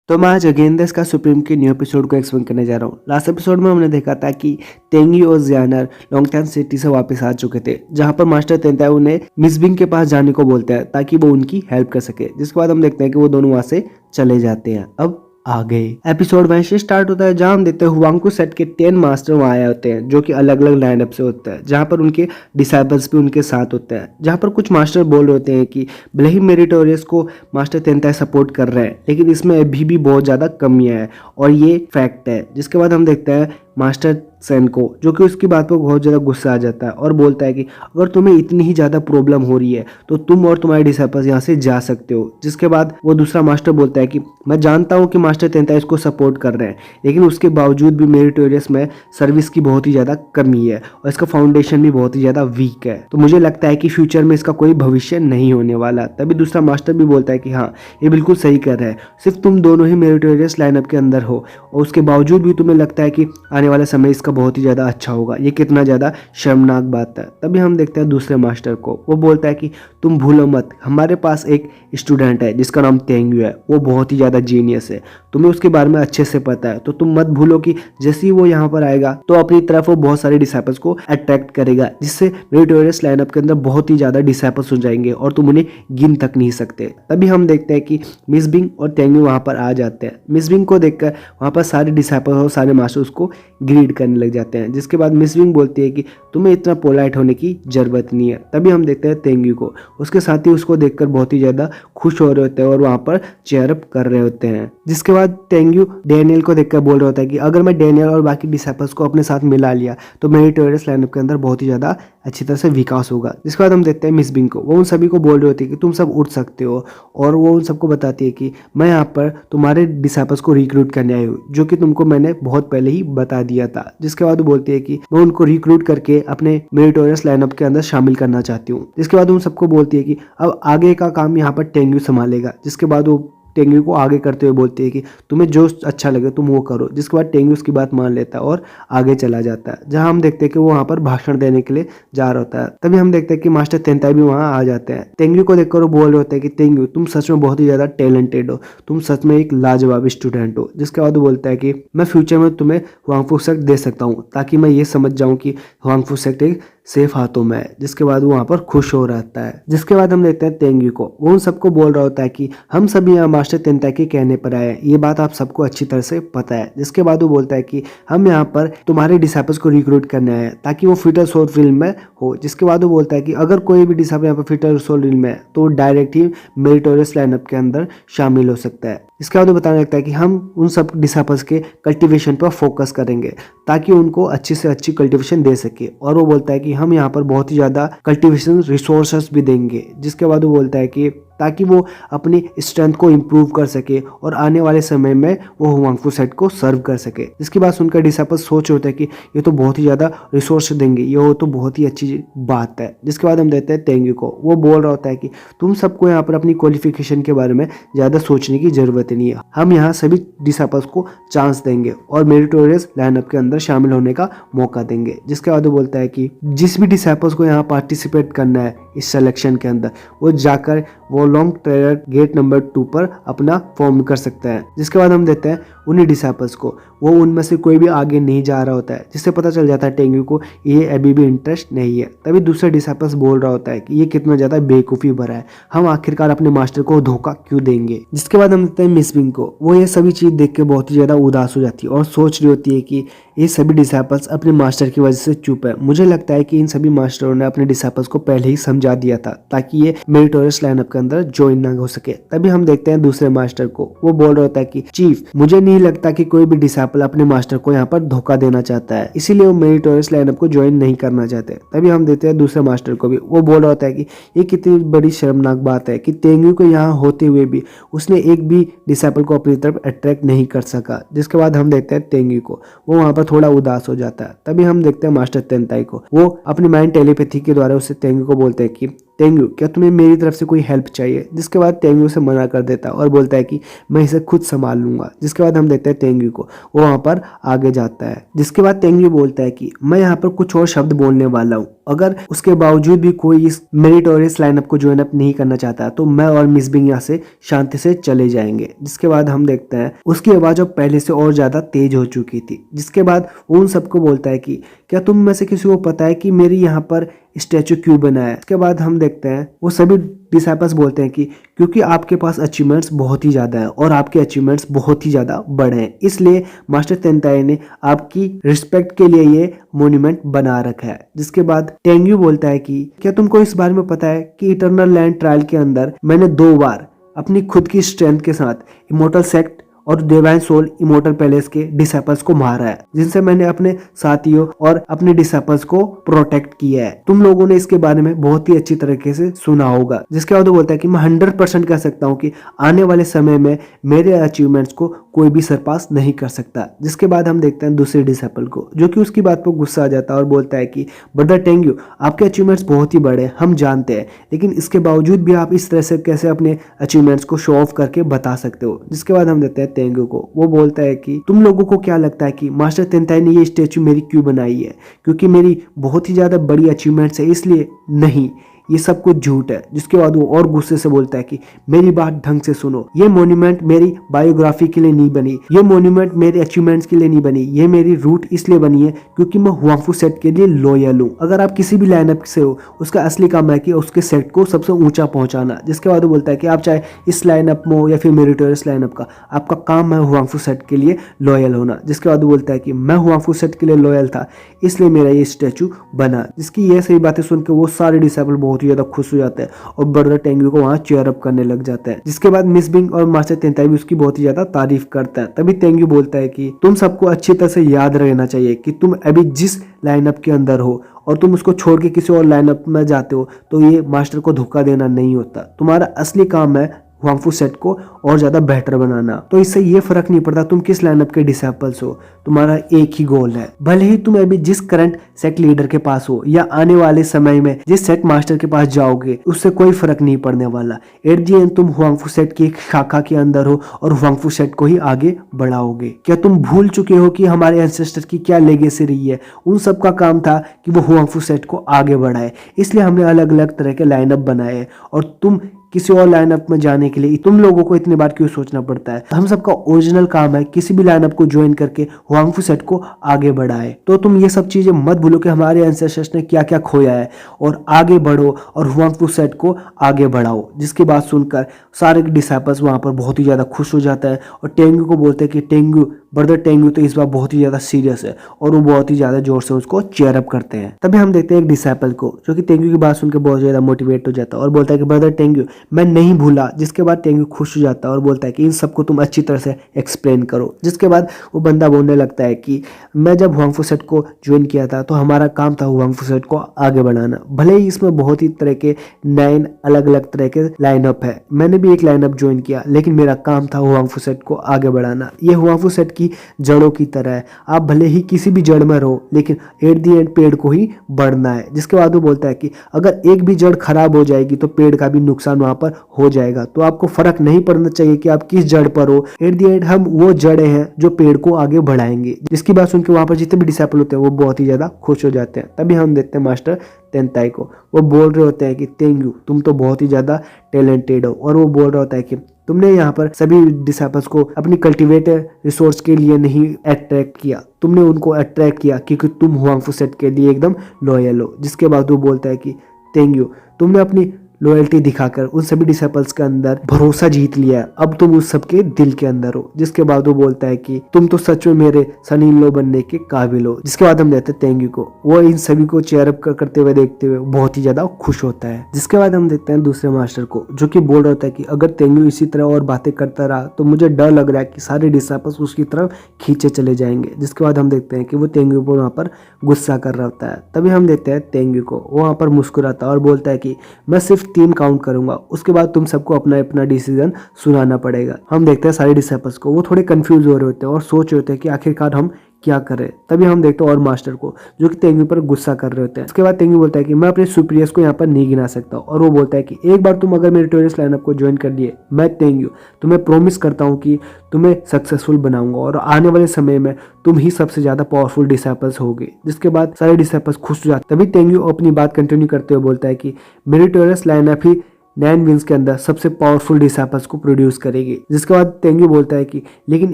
तो मैं आज अगेंस्ट का सुप्रीम के न्यू एपिसोड को एक्सप्लेन करने जा रहा हूँ। लास्ट एपिसोड में हमने देखा था कि तेंगी और जियानर लॉन्गटैन सिटी से वापस आ चुके थे, जहां पर मास्टर तेंताई उन्हें मिस बिंग के पास जाने को बोलते हैं ताकि वो उनकी हेल्प कर सके। जिसके बाद हम देखते हैं कि वो दोनों वहां से चले जाते हैं। अब आगे एपिसोड वहीं से स्टार्ट होता है, जहां हम देखते हैं हुआंगफू सेट के 10 मास्टर वहां आए होते हैं, जो कि अलग अलग लाइनअप से होते हैं, जहां पर उनके डिसाइपल्स भी उनके साथ होते हैं। जहां पर कुछ मास्टर बोल रहे होते हैं कि भले ही मेरिटोरियस को मास्टर तेंताई सपोर्ट कर रहे हैं, लेकिन इसमें अभी भी बहुत ज़्यादा कमियां है और ये फैक्ट है। जिसके बाद हम देखते हैं मास्टर सेन को, जो कि उसकी बात पर बहुत ज़्यादा गुस्सा आ जाता है और बोलता है कि अगर तुम्हें इतनी ही ज़्यादा प्रॉब्लम हो रही है तो तुम और तुम्हारे डिसाइपल्स यहाँ से जा सकते हो। जिसके बाद वो दूसरा मास्टर बोलता है कि मैं जानता हूँ कि मास्टर तेंताई इसको सपोर्ट कर रहे हैं, लेकिन उसके बावजूद भी मेरिटोरियस में सर्विस की बहुत ही ज़्यादा कमी है और इसका फाउंडेशन भी बहुत ही ज़्यादा वीक है, तो मुझे लगता है कि फ्यूचर में इसका कोई भविष्य नहीं होने वाला। तभी दूसरा मास्टर भी बोलता है कि हाँ, ये बिल्कुल सही कर रहा है, सिर्फ तुम दोनों ही मेरिटोरियस लाइनअप के अंदर हो और उसके बावजूद भी तुम्हें लगता है कि आने वाला समय इसका बहुत ही ज़्यादा अच्छा होगा। ये कितना ज़्यादा शर्मनाक बात है। तभी हम देखते हैं दूसरे मास्टर को, वो बोलता है कि तुम भूलो मत, हमारे पास एक स्टूडेंट है जिसका नाम तेंगयू है, वो बहुत ही ज़्यादा जीनियस है, तुम्हें उसके बारे में अच्छे से पता है, तो तुम मत भूलो कि जैसे ही वो यहाँ पर आएगा तो अपनी तरफ वो बहुत सारे डिसाइपल्स को अट्रैक्ट करेगा, जिससे मेरिटोरियस लाइनअप के अंदर बहुत ही ज़्यादा डिसाइपल्स हो जाएंगे और तुम उन्हें गिन तक नहीं सकते। तभी हम देखते हैं कि मिस बिंग और तेंगयू वहाँ पर आ जाते हैं। मिस बिंग को देखकर वहाँ पर सारे डिसाइपल्स और सारे मास्टर उसको ग्रीड करने लग जाते हैं। जिसके बाद मिस बिंग बोलती है कि तुम्हें इतना पोलाइट होने की जरूरत नहीं है। तभी हम देखते हैं तेंगयू को, उसके साथी उसको देखकर बहुत ही ज्यादा खुश हो रहे होते हैं और वहां पर चेयर अप कर रहे होते हैं। जिसके बाद तेंगयू डैनियल को देखकर बोल रहा होता है कि अगर मैं डैनियल और बाकी डिसाइपल्स को अपने साथ मिला लिया तो मेरिटोरियस लाइनअप के अंदर बहुत ही ज्यादा अच्छी तरह से विकास होगा। जिसके बाद हम देखते हैं मिस बिंग को, वो उन सभी को बोल रही होती है कि तुम सब उठ सकते हो, और वो उन सबको बताती है कि मैं यहाँ पर तुम्हारे डिसाइपल्स को रिक्रूट करने आई हूँ, जो कि तुमको मैंने बहुत पहले ही बता दिया था। जिसके बाद वो बोलती है कि मैं उनको रिक्रूट करके अपने मेरिटोरियस लाइनअप के अंदर शामिल करना चाहती हूँ। जिसके बाद उन सबको बोलती है कि अब आगे का काम यहाँ पर तेंगयू संभालेगा। जिसके बाद वो तेंगयू को आगे करते हुए बोलती है कि तुम्हें जो अच्छा लगे तुम वो करो। जिसके बाद तेंगयू उसकी बात मान लेता है और आगे चला जाता है, जहां हम देखते हैं कि वो वहां पर भाषण देने के लिए जा रहा होता है। तभी हम देखते हैं कि मास्टर तेंताई भी वहां आ जाते हैं। तेंगयू को देखकर वो बोल रहे होते हैं कि तेंगयू, तुम सच में बहुत ही ज्यादा टैलेंटेड हो, तुम सच में एक लाजवाब स्टूडेंट हो। जिसके बाद वो बोलता है कि मैं फ्यूचर में तुम्हें हुआंगफू सेक्ट दे सकता हूँ, ताकि मैं ये समझ जाऊँ कि हुआंगफू सेक्ट एक सेफ हाथों में है। जिसके बाद वो वहां पर खुश हो रहता है। जिसके बाद हम देखते हैं तेंगयू को, वो उन सबको बोल रहा होता है कि हम सभी यहाँ मास्टर तेंताई के कहने पर आए हैं, ये बात आप सबको अच्छी तरह से पता है। जिसके बाद वो बोलता है कि हम यहाँ पर तुम्हारे डिसाइपल्स को रिक्रूट करने आए हैं ताकि वो फिटर सोल फिल्म में हो। जिसके बाद वो बोलता है कि अगर कोई भी डिसाइपल यहाँ पर फिटर सोल फिल्म में है तो डायरेक्ट ही मेरिटोरियस लाइनअप के अंदर शामिल हो सकता है। इसके बाद वो बताने लगता है कि हम उन सब डिसाइपल्स के कल्टीवेशन पर फोकस करेंगे ताकि उनको अच्छी से अच्छी कल्टीवेशन दे सके, और वो बोलता है कि हम यहाँ पर बहुत ही ज़्यादा कल्टीवेशन रिसोर्सेस भी देंगे। जिसके बाद वो बोलता है कि ताकि वो अपनी स्ट्रेंथ को इम्प्रूव कर सके और आने वाले समय में वो हुआंगफू सेट को सर्व कर सके। जिसकी बात सुनकर डिसाइपल सोच होता है कि ये तो बहुत ही ज़्यादा रिसोर्स देंगे, ये तो बहुत ही अच्छी बात है। जिसके बाद हम देते हैं तेंगयू को, वो बोल रहा होता है कि तुम सबको यहाँ पर अपनी क्वालिफिकेशन के बारे में ज़्यादा सोचने की ज़रूरत नहीं है, हम यहाँ सभी डिसाइपल्स को चांस देंगे और मेरिटोरियस लाइनअप के अंदर शामिल होने का मौका देंगे। जिसके बाद वो बोलता है कि जिस भी डिसाइपल्स को यहाँ पार्टिसिपेट करना है इस सिलेक्शन के अंदर, वो जाकर वो लॉन्ग ट्रेयर गेट नंबर 2 पर अपना फॉर्म कर सकता है। जिसके बाद हम देते हैं उन्हीं डिसाइपल्स को, वो उनमें से कोई भी आगे नहीं जा रहा होता है, जिससे पता चल जाता है तेंगयू को ये अभी भी इंटरेस्ट नहीं है। तभी दूसरा डिसाइपल्स बोल रहा होता है कि ये कितना ज़्यादा बेवकूफ़ी भरा है, हम आखिरकार अपने मास्टर को धोखा क्यों देंगे। जिसके बाद हम देखते हैं मिस बिंग को, वो ये सभी चीज़ देख के बहुत ही ज़्यादा उदास हो जाती है और सोच रही होती है कि ये सभी डिसाइपल्स अपने मास्टर की वजह से चुप है। मुझे लगता है कि इन सभी मास्टरों ने अपने डिसाइपल्स को पहले ही समझा दिया था ताकि ये मेरिटोरियस लाइनअप के अंदर ज्वाइन ना हो सके। तभी हम देखते हैं दूसरे मास्टर को, वो बोल रहा होता है कि चीफ, मुझे नहीं लगता कि कोई भी डिसाइपल अपने मास्टर को यहाँ पर धोखा देना चाहता है, इसीलिए वो मेरिटोरियस लाइनअप को ज्वाइन नहीं करना चाहते। तभी हम देखते हैं दूसरे मास्टर को भी, वो बोल रहा होता है कि ये कितनी बड़ी शर्मनाक बात है कि तेंगयू को यहाँ होते हुए भी उसने एक भी डिसाइपल को अपनी तरफ अट्रैक्ट नहीं कर सका। जिसके बाद हम देखते हैं तेंगयू को, वो वहाँ पर थोड़ा उदास हो जाता है। तभी हम देखते हैं मास्टर तेंताई को, वो अपनी माइंड टेलीपैथी के द्वारा उससे तेंगयू को बोलते हैं कि तेंगू क्या तुम्हें मेरी तरफ से कोई हेल्प चाहिए, जिसके बाद तेंगू उसे मना कर देता है और बोलता है कि मैं इसे खुद संभाल लूंगा। जिसके बाद हम देखते हैं तेंगू को, वो वहां पर आगे जाता है। जिसके बाद तेंगू बोलता है कि मैं यहाँ पर कुछ और शब्द बोलने वाला हूँ, अगर उसके बावजूद भी कोई इस मेरिटोरियस लाइनअप को ज्वाइन अप नहीं करना चाहता तो मैं और मिस बिंग यहाँ से शांति से चले जाएंगे। जिसके बाद हम देखते हैं उसकी आवाज अब पहले से और ज्यादा तेज हो चुकी थी। जिसके बाद वो उन सबको बोलता है कि क्या तुम में से किसी को पता है कि मेरी यहाँ पर स्टैचू क्यों बना है। इसके बाद हम देखते हैं वो सभी डिसाइपल्स बोलते हैं कि क्योंकि आपके पास अचीवमेंट्स बहुत ही ज़्यादा है और आपके अचीवमेंट्स बहुत ही ज़्यादा बड़े हैं, इसलिए मास्टर तेंताई ने आपकी रिस्पेक्ट के लिए ये मोन्यूमेंट बना रखा है। जिसके बाद टेंग्यू बोलता है कि क्या तुमको इस बारे में पता है कि इटर्नल लैंड ट्रायल के अंदर मैंने 2 बार अपनी खुद की स्ट्रेंथ के साथ इमोर्टल सेक्ट और डिवाइन सोल इमोर्टल पैलेस के डिसाइपल्स को मारा है, जिनसे मैंने अपने साथियों और अपने डिसाइपल्स को प्रोटेक्ट किया है। तुम लोगों ने इसके बारे में बहुत ही अच्छी तरीके से सुना होगा। जिसके बाद वो बोलता है कि मैं 100% कह सकता हूँ कि आने वाले समय में मेरे अचीवमेंट्स को कोई भी सरपास नहीं कर सकता। जिसके बाद हम देखते हैं दूसरे डिसाइपल को, जो कि उसकी बात पर गुस्सा आ जाता है और बोलता है कि ब्रदर टेंग्यू, आपके अचीवमेंट्स बहुत ही बड़े हम जानते हैं, लेकिन इसके बावजूद भी आप इस तरह से कैसे अपने अचीवमेंट्स को शो ऑफ करके बता सकते हो। जिसके बाद हम देखते हैं तेंगू को, वो बोलता है कि तुम लोगों को क्या लगता है कि मास्टर तेंताई ने ये स्टैचू मेरी क्यों बनाई है, क्योंकि मेरी बहुत ही ज्यादा बड़ी अचीवमेंट्स है इसलिए? नहीं, ये सब कुछ झूठ है। जिसके बाद वो और गुस्से से बोलता है कि मेरी बात ढंग से सुनो, ये मॉन्यूमेंट मेरी बायोग्राफी के लिए नहीं बनी, ये मॉन्यूमेंट मेरे अचीवमेंट्स के लिए नहीं बनी, ये मेरी रूट इसलिए बनी है क्योंकि मैं हुआंगफू सेट के लिए लॉयल हूँ। अगर आप किसी भी लाइनअप से हो, उसका असली काम है कि उसके सेट को सबसे ऊंचा पहुंचाना। जिसके बाद वो बोलता है कि आप चाहे इस लाइनअप में हो या फिर मेरिटोरियस लाइनअप का, आपका काम है हुआंगफू सेट के लिए लॉयल होना। जिसके बाद वो बोलता है कि मैं हुआंगफू सेट के लिए लॉयल था इसलिए मेरा ये स्टैचू बना। जिसकी ये सही बातें सुनकर वो सारे डिसाइपल बहुत ही ज्यादा खुश हो जाते हैं और ब्रदर टेंग्यू को वहां चेयर अप करने लग जाता है। जिसके बाद मिस बिंग और मास्टर तेंताई भी उसकी बहुत ही ज्यादा तारीफ करता है। तभी तेंग्यू बोलता है कि तुम सबको अच्छी तरह से याद रहना चाहिए कि तुम अभी जिस लाइनअप के अंदर हो और तुम उसको छोड़ के किसी और लाइनअप में जाते हो तो ये मास्टर को धोखा देना नहीं होता। तुम्हारा असली काम है हुआंगफू सेट को और ज्यादा बेहतर बनाना। तो इससे ये फर्क नहीं पड़ता तुम किस लाइनअप के डिसाइपल्स हो, तुम्हारा एक ही गोल है। भले ही तुम अभी जिस करंट सेट लीडर के पास हो या आने वाले समय में जिस सेट मास्टर के पास जाओगे, उससे कोई फर्क नहीं पड़ने वाला। एट दी एंड तुम हुआंगफू सेट की एक शाखा के अंदर हो और हुआंगफू सेट को ही आगे बढ़ाओगे। क्या तुम भूल चुके हो कि हमारे एंसेस्टर की क्या लेगेसी रही है? उन सब का काम था कि वो हुआंगफू सेट को आगे बढ़ाए, इसलिए हमने अलग अलग तरह के लाइनअप बनाए और तुम किसी और लाइनअप में जाने के लिए तुम लोगों को इतनी बार क्यों सोचना पड़ता है? हम सबका ओरिजिनल काम है किसी भी लाइनअप को ज्वाइन करके हुआंगफू सेट को आगे बढ़ाए। तो तुम ये सब चीजें मत भूलो कि हमारे एंसेस्टर्स ने क्या क्या खोया है और आगे बढ़ो और हुआंगफू सेट को आगे बढ़ाओ। जिसकी बात सुनकर सारे डिसाइपल्स वहां पर बहुत ही ज्यादा खुश हो जाता है और टेंगू को बोलते हैं कि टेंगू, ब्रदर टेंगू तो इस बार बहुत ही ज्यादा सीरियस है और वो बहुत ही ज्यादा जोर से उसको चेयर अप करते हैं। तभी हम देखते हैं एक डिसाइपल को जो कि टेंगू की बात सुनकर बहुत ज्यादा मोटिवेट हो जाता है और बोलता है कि ब्रदर टेंगू, मैं नहीं भूला। जिसके बाद टेंगू खुश हो जाता है और बोलता है कि इन सबको तुम अच्छी तरह से एक्सप्लेन करो। जिसके बाद वो बंदा बोलने लगता है कि मैं जब हुआंगफू सेट को ज्वाइन किया था तो हमारा काम था हुआंगफू सेट को आगे बढ़ाना। भले ही इसमें बहुत ही तरह के 9 अलग अलग तरह के लाइनअप है, मैंने भी एक लाइनअप ज्वाइन किया, लेकिन मेरा काम था हुआंगफू सेट को आगे बढ़ाना। ये हुआंगफू सेट की जड़ों की तरह है, आप भले ही किसी भी जड़ में रहो लेकिन एट दी एंड पेड़ को ही बढ़ना है। जिसके बाद वो बोलता है कि अगर एक भी जड़ खराब हो जाएगी तो पेड़ का भी नुकसान वहां पर हो जाएगा, तो आपको फर्क नहीं पड़ना चाहिए कि आप किस जड़ पर हो। एट दी एंड हम वो जड़ें हैं जो पेड़ को आगे बढ़ाएंगे। जिसकी बात सुनकर वहां पर जितने भी डिसाइपल होते हैं वो बहुत ही ज्यादा खुश हो जाते हैं। तभी हम देखते हैं मास्टर तेंताई को, वो बोल रहे होते हैं कि तेंगू, तुम तो बहुत ही ज्यादा टैलेंटेड हो। और वो बोल रहा होता है कि तुमने यहाँ पर सभी डिसाइपल्स को अपनी कल्टीवेटर रिसोर्स के लिए नहीं अट्रैक्ट किया, तुमने उनको अट्रैक्ट किया क्योंकि तुम हुआंगफू सेट के लिए एकदम लॉयल हो। जिसके बाद वो बोलता है कि तेंगू, तुमने अपनी लॉयल्टी दिखाकर उन सभी डिसाइपल्स के अंदर भरोसा जीत लिया है, अब तुम उस सबके दिल के अंदर हो। जिसके बाद वो बोलता है कि तुम तो सच में मेरे सन इन लॉ बनने के काबिल हो। जिसके बाद हम देखते हैं तेंगू को, वो इन सभी को चेयर अप करते हुए देखते हुए बहुत ही ज्यादा खुश होता है। जिसके बाद हम देखते हैं दूसरे मास्टर को, जो कि बोल रहा होता है कि अगर तेंगू इसी तरह और बातें करता रहा तो मुझे डर लग रहा है कि सारे डिसाइपल्स उसकी तरफ खींचे चले जाएंगे। जिसके बाद हम देखते हैं कि वो तेंगू पर वहां पर गुस्सा कर रहा होता है। तभी हम देखते हैं तेंगू को, वो वहां पर मुस्कुराता है और बोलता है कि मैं सिर्फ 3 काउंट करूंगा, उसके बाद तुम सबको अपना अपना डिसीजन सुनाना पड़ेगा। हम देखते हैं सारे डिसाइपल्स को, वो थोड़े कंफ्यूज हो रहे होते हैं और सोच रहे होते हैं कि आखिरकार हम क्या करे। तभी हम देखते हैं और मास्टर को जो कि तेंगू पर गुस्सा कर रहे होते हैं। उसके बाद तेंगू बोलता है कि मैं अपने सुपीरियर्स को यहाँ पर नहीं गिना सकता, और वो बोलता है कि एक बार तुम अगर मेरे टेररिस्ट लाइनअप को ज्वाइन कर लिए, मैं तेंगू तुम्हें प्रॉमिस करता हूँ कि तुम्हें सक्सेसफुल बनाऊंगा और आने वाले समय में तुम ही सबसे ज्यादा पावरफुल डिसाइपल्स होगे। जिसके बाद सारे डिसाइपल्स खुश हो जाते। तभी तेंगू अपनी बात कंटिन्यू करते हुए बोलता है कि मेरी टेररिस्ट लाइनअप ही 9 विंस के अंदर सबसे पावरफुल डिसाइपल्स को प्रोड्यूस करेगी। जिसके बाद तेंगू बोलता है कि लेकिन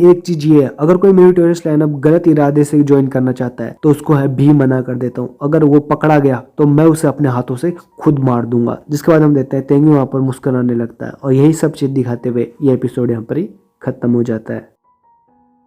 एक चीज ये है, अगर कोई मेरी टेररिस्ट लाइनअप गलत इरादे से ज्वाइन करना चाहता है तो उसको है भी मना कर देता हूँ। अगर वो पकड़ा गया तो मैं उसे अपने हाथों से खुद मार दूंगा। जिसके बाद हम देखते हैं तेंगू वहां पर मुस्कुराने लगता है, और यही सब चीज दिखाते हुए ये एपिसोड यहाँ पर ही खत्म हो जाता है।